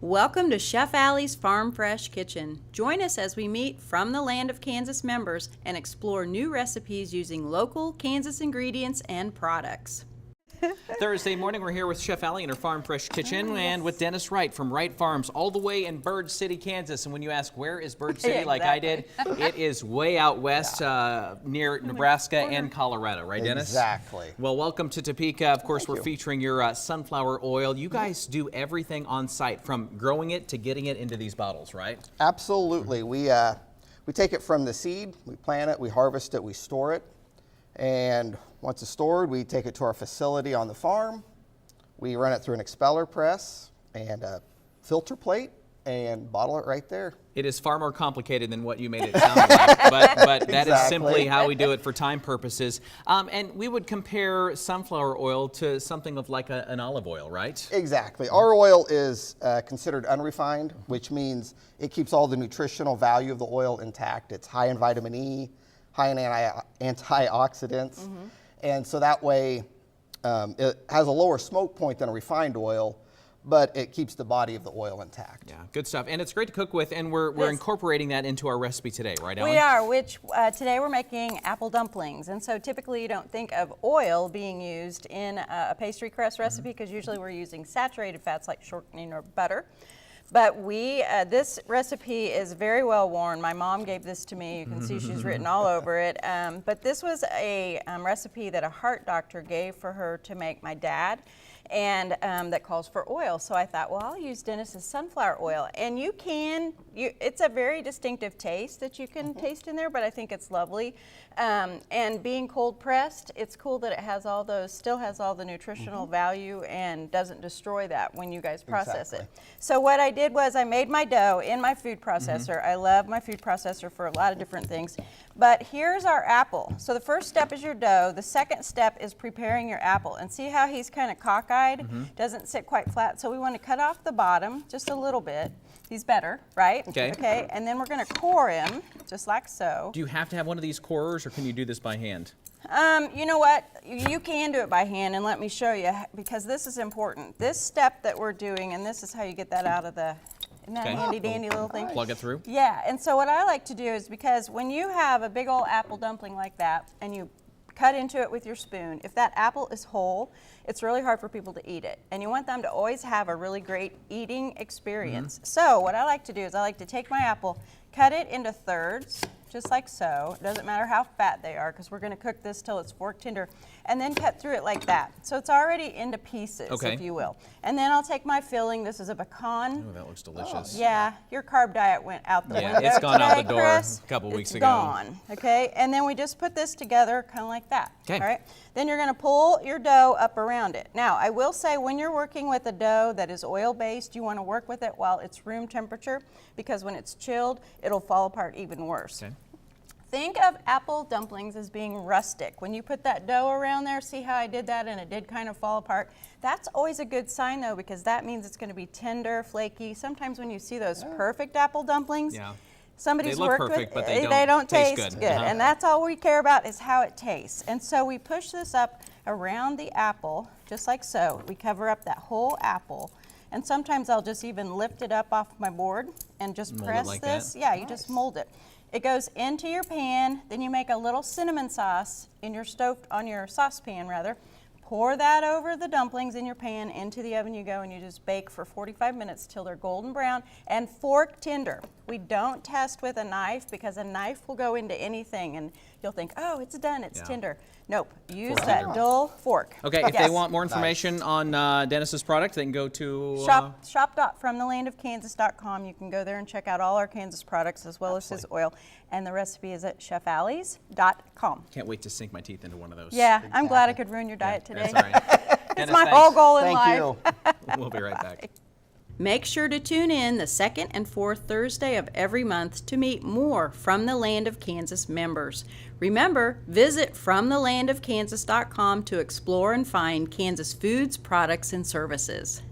Welcome to Chef Alli's Farm Fresh Kitchen. Join us as we meet From the Land of Kansas members and explore new recipes using local Kansas ingredients and products. Thursday morning, we're here with Chef Alli in her Farm Fresh Kitchen and with Dennis Wright from Wright Farms, all the way in Bird City, Kansas. And when you ask where is Bird City, like I did, it is way out west near Nebraska and Colorado, right, Dennis? Exactly. Well, welcome to Topeka. Of course, we're featuring your sunflower oil. You guys do everything on site, from growing it to getting it into these bottles, right? Absolutely. We take it from the seed, we plant it, we harvest it, we store it. And once it's stored, we take it to our facility on the farm. We run it through an expeller press and a filter plate and bottle it right there. It is far more complicated than what you made it sound like, but that is simply how we do it for time purposes. And we would compare sunflower oil to something of like an olive oil, right? Exactly. Our oil is considered unrefined, which means it keeps all the nutritional value of the oil intact. It's high in vitamin E, high in antioxidants, and so that way it has a lower smoke point than a refined oil, but it keeps the body of the oil intact. Yeah, good stuff. And it's great to cook with, and we're incorporating that into our recipe today, right, Alli? We are, which today we're making apple dumplings. And so typically you don't think of oil being used in a pastry crust recipe because usually we're using saturated fats like shortening or butter. But this recipe is very well worn. My mom gave this to me. You can see she's written all over it. But this was a recipe that a heart doctor gave for her to make my dad, and that calls for oil. So I thought, well, I'll use Dennis's sunflower oil. And it's a very distinctive taste that you can taste in there, but I think it's lovely. And being cold pressed, it's cool that it still has all the nutritional value and doesn't destroy that when you guys process it. So what I did was I made my dough in my food processor. I love my food processor for a lot of different things. But here's our apple. So the first step is your dough. The second step is preparing your apple. And see how he's kind of cockeyed? Doesn't sit quite flat. So we want to cut off the bottom just a little bit. He's better, right? Okay. And then we're going to core him just like so. Do you have to have one of these corers, or can you do this by hand? You know what? You can do it by hand, and let me show you, because this is important. This step that we're doing, and this is how you get that out of the, isn't that a handy dandy little thing? Plug it through? Yeah, and so what I like to do is, because when you have a big old apple dumpling like that, and you cut into it with your spoon, if that apple is whole, it's really hard for people to eat it. And you want them to always have a really great eating experience. So what I like to do is I like to take my apple, cut it into thirds, just like so. It doesn't matter how fat they are, because we're going to cook this till it's fork tender, and then cut through it like that. So it's already into pieces, if you will. And then I'll take my filling. This is a pecan. Oh, that looks delicious. Yeah, your carb diet went out the window. It's gone out the today, door Chris. a couple weeks It's ago. gone, okay? And then we just put this together kind of like that, Okay. all right? Then you're going to pull your dough up around it. Now, I will say when you're working with a dough that is oil-based, you want to work with it while it's room temperature, because when it's chilled, it'll fall apart even worse. Okay. Think of apple dumplings as being rustic. When you put that dough around there, see how I did that and it did kind of fall apart? That's always a good sign though, because that means it's going to be tender, flaky. Sometimes when you see those perfect apple dumplings, somebody's look worked perfect, with, but they don't taste taste good. And that's all we care about is how it tastes. And so we push this up around the apple, just like so. We cover up that whole apple. And sometimes I'll just even lift it up off my board and just Mold it press like this. that? Yeah, you just mold it. It goes into your pan, then you make a little cinnamon sauce in your on your saucepan rather. Pour that over the dumplings in your pan, into the oven you go, and you just bake for 45 minutes till they're golden brown and fork tender. We don't test with a knife, because a knife will go into anything and you'll think, oh, it's done, it's tender. Nope, use that dull fork. Okay, if they want more information on Dennis's product, they can go to shop.fromthelandofkansas.com. You can go there and check out all our Kansas products as well as his oil. And the recipe is at chefallis.com. Can't wait to sink my teeth into one of those. Yeah, I'm glad I could ruin your diet today. That's all right. It's Dennis, my thanks. whole goal in life. Thank you. We'll be right back. Make sure to tune in the second and fourth Thursday of every month to meet more From the Land of Kansas members. Remember, visit FromTheLandOfKansas.com to explore and find Kansas foods, products, and services.